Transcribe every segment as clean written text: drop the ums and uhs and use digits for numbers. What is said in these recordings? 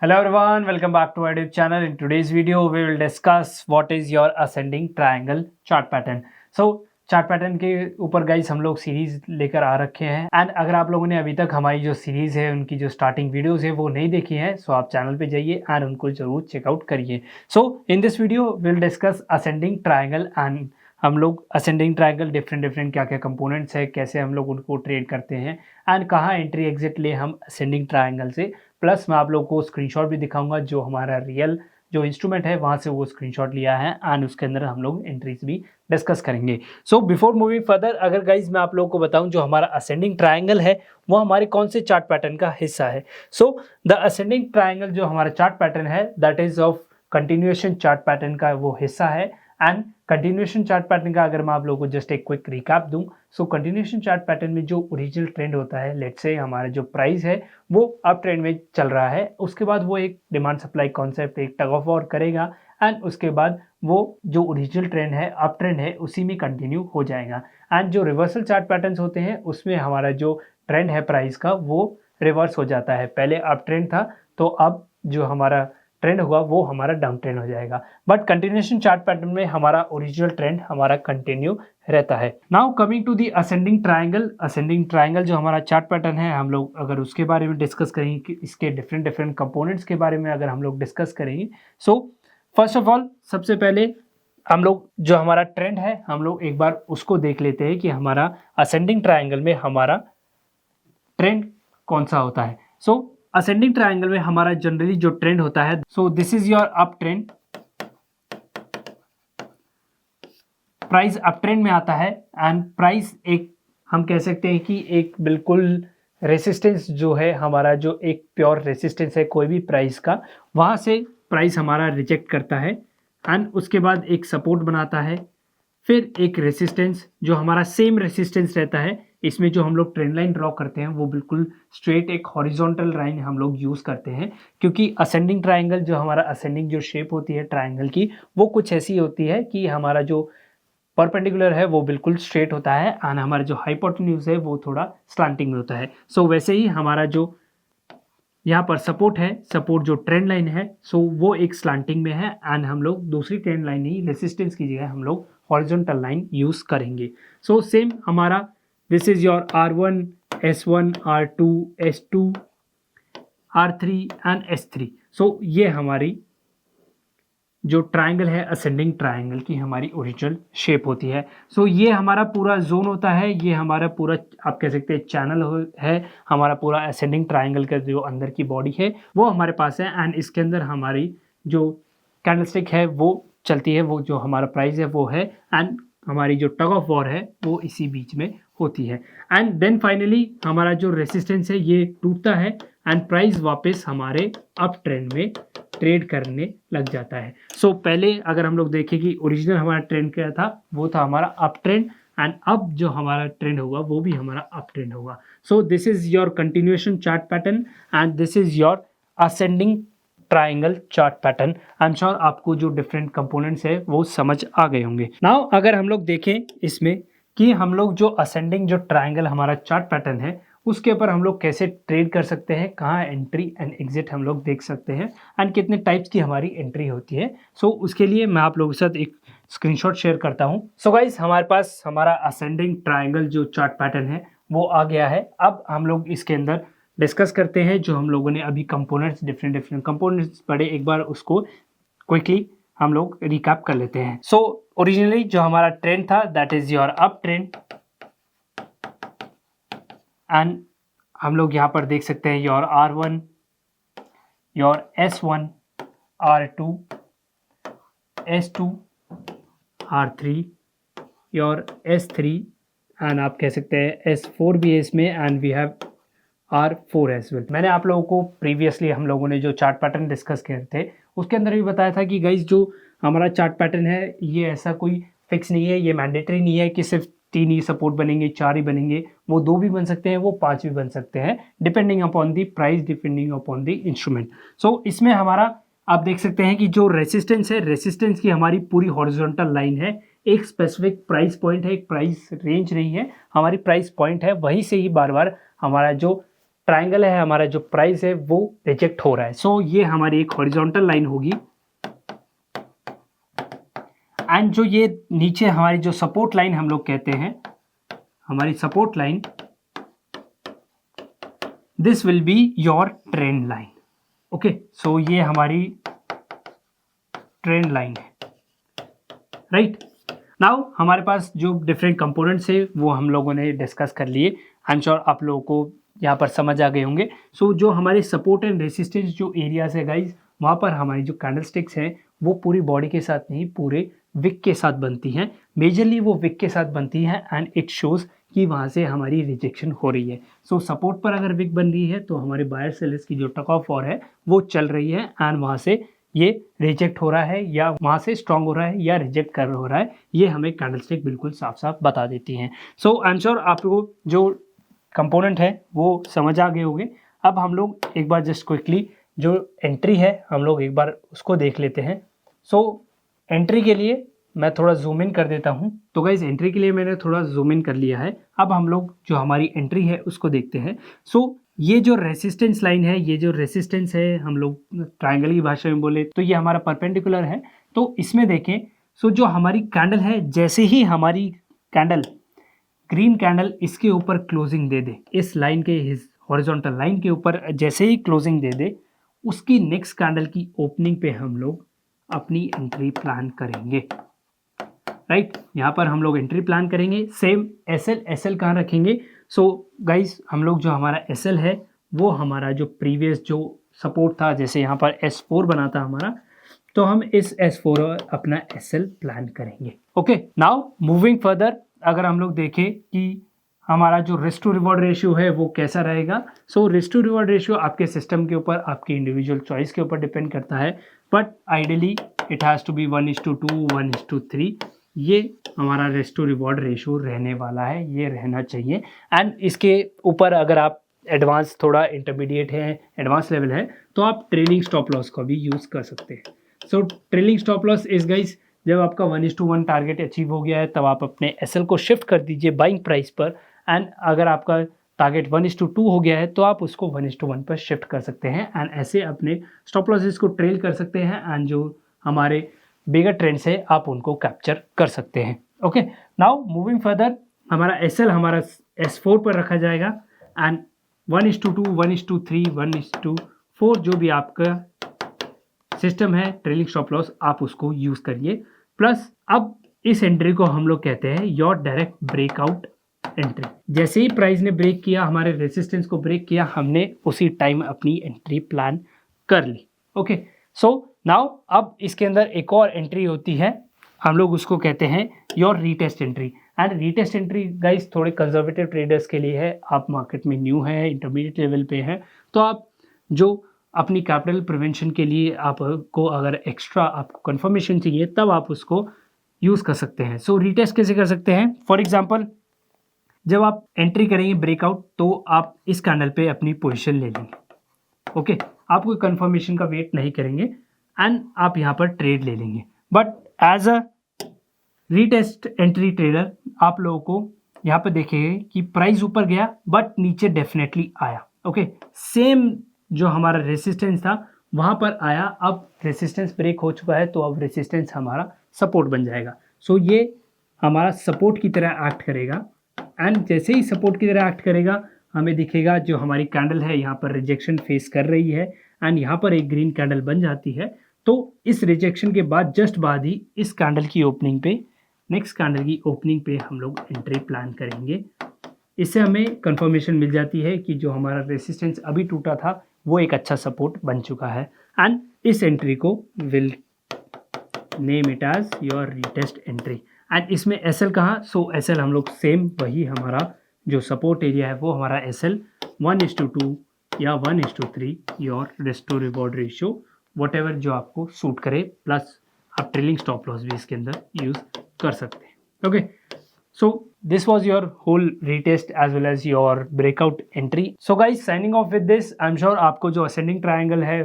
Hello everyone, welcome back to our YouTube channel. In today's video, we will discuss what is your ascending triangle chart pattern. So chart pattern के ऊपर guys हम लोग series लेकर आ रखे हैं and अगर आप लोगों ने अभी तक हमारी जो सीरीज है उनकी जो स्टार्टिंग वीडियोस है वो नहीं देखी है सो आप चैनल पे जाइए एंड उनको जरूर चेकआउट करिए. So in this video will discuss ascending triangle and हम लोग असेंडिंग ट्रायंगल डिफरेंट क्या क्या कंपोनेंट्स है, कैसे हम लोग उनको ट्रेड करते हैं एंड कहाँ एंट्री एग्जिट ले हम असेंडिंग ट्रायंगल से. प्लस मैं आप लोग को स्क्रीनशॉट भी दिखाऊंगा जो हमारा रियल जो इंस्ट्रूमेंट है वहाँ से वो स्क्रीनशॉट लिया है एंड उसके अंदर हम लोग एंट्रीज भी डिस्कस करेंगे. सो बिफोर मूविंग फर्दर, अगर गाइज मैं आप लोगों को बताऊं जो हमारा असेंडिंग ट्रायंगल है वो हमारे कौन से चार्ट पैटर्न का हिस्सा है. सो द असेंडिंग ट्रायंगल जो हमारा चार्ट पैटर्न है that is of continuation chart pattern का वो हिस्सा है. एंड कंटिन्यूएशन चार्ट पैटर्न का अगर मैं आप लोगों को जस्ट एक क्विक रिकैप दूं, सो कंटिन्यूएशन चार्ट पैटर्न में जो ओरिजिनल ट्रेंड होता है, लेट्स से हमारा जो प्राइस है वो अप ट्रेंड में चल रहा है, उसके बाद वो एक डिमांड सप्लाई कॉन्सेप्ट एक टग ऑफ वॉर करेगा एंड उसके बाद वो जो ओरिजिनल ट्रेंड है अप ट्रेंड है उसी में कंटिन्यू हो जाएगा. एंड जो रिवर्सल चार्ट पैटर्न्स होते हैं उसमें हमारा जो ट्रेंड है प्राइस का वो रिवर्स हो जाता है. पहले अप ट्रेंड था तो अब जो हमारा ट्रेंड हुआ वो हमारा डाउन ट्रेंड हो जाएगा. बट कंटिन्यूएशन चार्ट पैटर्न में हमारा ओरिजिनल ट्रेंड हमारा कंटिन्यू रहता है. Now coming to the ascending triangle. Ascending triangle जो हमारा चार्ट पैटर्न है हम लोग अगर उसके बारे में डिस्कस करेंगे कि इसके डिफरेंट कंपोनेंट्स के बारे में अगर हम लोग डिस्कस करेंगे, सो फर्स्ट ऑफ ऑल सबसे पहले हम लोग जो हमारा ट्रेंड है हम लोग एक बार उसको देख लेते हैं कि हमारा असेंडिंग ट्रायंगल में हमारा ट्रेंड कौन सा होता है. सो असेंडिंग ट्रायंगल में हमारा जनरली जो ट्रेंड होता है, so this is your up trend, price up trend में आता है एंड प्राइस एक हम कह सकते हैं कि एक बिल्कुल रेसिस्टेंस जो है हमारा जो एक प्योर रेसिस्टेंस है कोई भी प्राइस का, वहां से प्राइस हमारा रिजेक्ट करता है एंड उसके बाद एक सपोर्ट बनाता है, फिर एक रेसिस्टेंस जो हमारा सेम रेसिस्टेंस रहता है. इसमें जो हम लोग ट्रेंड लाइन ड्रॉ करते हैं वो बिल्कुल स्ट्रेट एक हॉरिजॉन्टल लाइन हम लोग यूज़ करते हैं क्योंकि असेंडिंग ट्रायंगल जो हमारा असेंडिंग जो शेप होती है ट्रायंगल की वो कुछ ऐसी होती है कि हमारा जो परपेंडिकुलर है वो बिल्कुल स्ट्रेट होता है एंड हमारा जो हाइपोटेन्यूज है वो थोड़ा स्लांटिंग में होता है. सो वैसे ही हमारा जो यहाँ पर सपोर्ट है, सपोर्ट जो ट्रेंड लाइन है सो वो एक स्लांटिंग में है एंड हम लोग दूसरी ट्रेंड लाइन ही रेसिस्टेंस की जगह हम लोग हॉरिजॉन्टल लाइन यूज़ करेंगे. सो सेम हमारा this is your R1, S1, R2, S2, R3 and S3. सो ये हमारी जो ट्रायंगल है असेंडिंग ट्रायंगल की हमारी ओरिजिनल शेप होती है. सो ये हमारा पूरा जोन होता है, ये हमारा पूरा आप कह सकते हैं चैनल है, हमारा पूरा असेंडिंग ट्रायंगल का जो अंदर की बॉडी है वो हमारे पास है एंड इसके अंदर हमारी जो कैंडलस्टिक है वो चलती है, वो जो हमारा प्राइस है वो है एंड हमारी जो टग ऑफ वॉर है वो इसी बीच में होती है. एंड देन फाइनली हमारा जो रेसिस्टेंस है ये टूटता है एंड प्राइस वापस हमारे अप ट्रेंड में ट्रेड करने लग जाता है. सो पहले अगर हम लोग देखें कि ओरिजिनल हमारा ट्रेंड क्या था वो था हमारा अप ट्रेंड एंड अब जो हमारा ट्रेंड होगा वो भी हमारा अप ट्रेंड होगा. So this is your continuation chart pattern and this is your ascending triangle chart pattern. I am sure आपको जो डिफरेंट कंपोनेंट्स है वो समझ आ गए होंगे. नाउ अगर हम लोग देखें इसमें कि हम लोग जो असेंडिंग जो ट्रायंगल हमारा चार्ट पैटर्न है उसके ऊपर हम लोग कैसे ट्रेड कर सकते हैं, कहाँ एंट्री एंड एग्जिट हम लोग देख सकते हैं एंड कितने टाइप्स की हमारी एंट्री होती है. सो उसके लिए मैं आप लोगों के साथ एक स्क्रीनशॉट शेयर करता हूँ. सो गाइज हमारे पास हमारा असेंडिंग ट्रायंगल जो चार्ट पैटर्न है वो आ गया है. अब हम लोग इसके अंदर डिस्कस करते हैं जो हम लोगों ने अभी कंपोनेंट्स डिफरेंट कंपोनेंट्स पढ़े, एक बार उसको क्विकली हम लोग रिकैप कर लेते हैं. सो ओरिजिनली जो हमारा ट्रेंड था that is your up trend and हम लोग यहाँ पर देख सकते हैं your R1, your S1, R2, S2, R3, your S3 and आप कह सकते हैं S4 भी है इसमें and we have R4 as well. मैंने आप लोगों को प्रीवियसली हम लोगों ने जो चार्ट पैटर्न डिस्कस किए थे उसके अंदर भी बताया था कि गाइज जो हमारा चार्ट पैटर्न है ये ऐसा कोई फिक्स नहीं है, ये मैंडेटरी नहीं है कि सिर्फ 3 ही सपोर्ट बनेंगे, 4 ही बनेंगे, वो 2 भी बन सकते हैं, वो 5 भी बन सकते हैं depending upon the price, depending upon the instrument. So इसमें हमारा आप देख सकते हैं कि जो रेसिस्टेंस है, रेसिस्टेंस की हमारी पूरी हॉरिजॉन्टल लाइन है, एक स्पेसिफिक प्राइस पॉइंट है, एक प्राइस रेंज नहीं है, हमारी प्राइस पॉइंट है, वहीं से ही बार बार हमारा जो ट्रायंगल है हमारा जो प्राइस है वो रिजेक्ट हो रहा है। सो ये हमारी एक हॉरिजॉन्टल लाइन होगी एंड जो ये नीचे हमारी जो सपोर्ट लाइन हम लोग कहते हैं, हमारी support line, this will be your trend line. Okay, so ये हमारी ट्रेंड लाइन है, राइट। नाउ हमारे पास जो डिफरेंट कंपोनेंट्स है वो हम लोगों ने डिस्कस कर लिए। आई एम श्योर आप लोगों को यहाँ पर समझ आ गए होंगे। सो जो हमारे सपोर्ट एंड रेसिस्टेंस जो एरियाज है गाइज, वहाँ पर हमारी जो कैंडलस्टिक्स हैं वो पूरी बॉडी के साथ नहीं, पूरे विक के साथ बनती हैं। मेजरली वो विक के साथ बनती हैं एंड इट शोज़ कि वहाँ से हमारी रिजेक्शन हो रही है। सो सपोर्ट पर अगर विक बन रही है तो हमारे बायर सेलर्स की जो टक ऑफ वॉर है वो चल रही है एंड वहाँ से ये रिजेक्ट हो रहा है या वहाँ से स्ट्रांग हो रहा है या रिजेक्ट कर हो रहा है, ये हमें कैंडलस्टिक बिल्कुल साफ साफ बता देती हैं। सो आई एम श्योर आपको जो कंपोनेंट है वो समझ आ गए होंगे। अब हम लोग एक बार जस्ट क्विकली जो एंट्री है हम लोग एक बार उसको देख लेते हैं। सो एंट्री के लिए मैं थोड़ा जूम इन कर देता हूं। तो गाइज एंट्री के लिए मैंने थोड़ा जूम इन कर लिया है। अब हम लोग जो हमारी एंट्री है उसको देखते हैं। सो ये जो रेसिस्टेंस लाइन है, ये जो रेसिस्टेंस है, हम लोग ट्रायंगल की भाषा में बोले तो ये हमारा परपेंडिकुलर है। तो इसमें देखें, सो जो हमारी कैंडल है, जैसे ही हमारी कैंडल ग्रीन कैंडल इसके ऊपर क्लोजिंग दे दे, इस लाइन के हॉरिजॉन्टल लाइन के ऊपर जैसे ही क्लोजिंग दे दे, उसकी नेक्स्ट कैंडल की ओपनिंग पे हम लोग अपनी एंट्री प्लान करेंगे, राइट। यहाँ पर हम लोग एंट्री प्लान करेंगे। सेम एसएल कहाँ रखेंगे? सो गाइज हम लोग जो हमारा एसएल है वो हमारा जो प्रीवियस जो सपोर्ट था, जैसे यहाँ पर S4 बना था हमारा, तो हम इस S4 अपना एसएल प्लान करेंगे। ओके, नाउ मूविंग फर्दर, अगर हम लोग देखें कि हमारा जो रिस्क टू रिवॉर्ड रेशियो है वो कैसा रहेगा। So risk to reward ratio आपके सिस्टम के ऊपर, आपकी इंडिविजुअल चॉइस के ऊपर डिपेंड करता है, but ideally it has to be 1:2, 1:3। ये हमारा रिस्क टू रिवॉर्ड रेशियो रहने वाला है, ये रहना चाहिए। एंड इसके ऊपर अगर आप एडवांस, थोड़ा इंटरमीडिएट है, एडवांस लेवल है, तो आप ट्रेलिंग स्टॉप लॉस का भी यूज़ कर सकते हैं। So trailing stop loss is guys, जब आपका 1:1 टारगेट अचीव हो गया है तब आप अपने एसएल को शिफ्ट कर दीजिए बाइंग प्राइस पर, एंड अगर आपका टारगेट 1:2 हो गया है तो आप उसको 1:1 पर शिफ्ट कर सकते हैं एंड ऐसे अपने स्टॉप लॉसेस को ट्रेल कर सकते हैं एंड जो हमारे बिगर ट्रेंड्स है आप उनको कैप्चर कर सकते हैं। ओके, नाउ मूविंग फर्दर, हमारा एसएल हमारा S4 पर रखा जाएगा एंड 1:2, 1:3, 1:4 जो भी आपका सिस्टम है ट्रेलिंग स्टॉप लॉस आप उसको यूज़ करिए। प्लस अब इस एंट्री को हम लोग कहते हैं योर डायरेक्ट ब्रेकआउट एंट्री। जैसे ही प्राइस ने ब्रेक किया, हमारे रेसिस्टेंस को ब्रेक किया, हमने उसी टाइम अपनी एंट्री प्लान कर ली। ओके, सो नाउ अब इसके अंदर एक और एंट्री होती है, हम लोग उसको कहते हैं your retest entry. And retest entry guys थोड़े कंजर्वेटिव ट्रेडर्स के लिए है। आप मार्केट में न्यू है, इंटरमीडिएट लेवल पे है, तो आप जो अपनी कैपिटल प्रिवेंशन के लिए आपको अगर एक्स्ट्रा आपको कंफर्मेशन चाहिए तब आप उसको यूज़ कर सकते हैं। सो रीटेस्ट कैसे कर सकते हैं? फॉर एग्जांपल, जब आप एंट्री करेंगे ब्रेकआउट तो आप इस कैंडल पे अपनी पोजीशन ले लेंगे। ओके, आप कोई कंफर्मेशन का वेट नहीं करेंगे एंड आप यहाँ पर ट्रेड ले लेंगे। But as a retest entry trader आप लोगों को यहाँ पर देखेंगे कि प्राइस ऊपर गया बट नीचे डेफिनेटली आया। ओके, सेम जो हमारा रेसिस्टेंस था वहाँ पर आया, अब रेसिस्टेंस ब्रेक हो चुका है तो अब रेसिस्टेंस हमारा सपोर्ट बन जाएगा। सो ये हमारा सपोर्ट की तरह एक्ट करेगा एंड जैसे ही सपोर्ट की तरह एक्ट करेगा हमें दिखेगा जो हमारी कैंडल है यहाँ पर रिजेक्शन फेस कर रही है एंड यहाँ पर एक ग्रीन कैंडल बन जाती है। तो इस रिजेक्शन के बाद जस्ट बाद ही इस कैंडल की ओपनिंग पे, नेक्स्ट कैंडल की ओपनिंग पे हम लोग एंट्री प्लान करेंगे। इससे हमें कंफर्मेशन मिल जाती है कि जो हमारा रेसिस्टेंस अभी टूटा था वो एक अच्छा सपोर्ट बन चुका है एंड इस एंट्री को will name it as your retest entry. And इसमें एसएल कहाँ? सो एसएल हम लोग सेम वही हमारा जो सपोर्ट एरिया है वो हमारा एसएल 1:2 या 1:3 your risk to reward ratio, whatever जो आपको सूट करे। प्लस आप ट्रेलिंग स्टॉप लॉस भी इसके अंदर यूज़ कर सकते हैं। Okay, so this was your whole retest as well as your breakout entry. So guys, signing off with this, I'm sure आपको जो ascending triangle है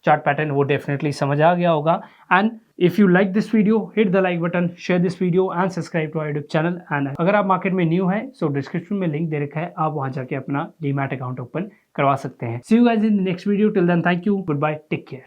चार्ट पैटर्न वो डेफिनेटली समझ आ गया होगा। And if you like this video, hit the like button, share this video and subscribe to our YouTube channel. एंड अगर आप मार्केट में न्यू है सो डिस्क्रिप्शन में लिंक दे रखा है, आप वहां जाके अपना डीमैट अकाउंट ओपन करवा सकते हैं। See you guys in the next video, till then thank you, goodbye, take care.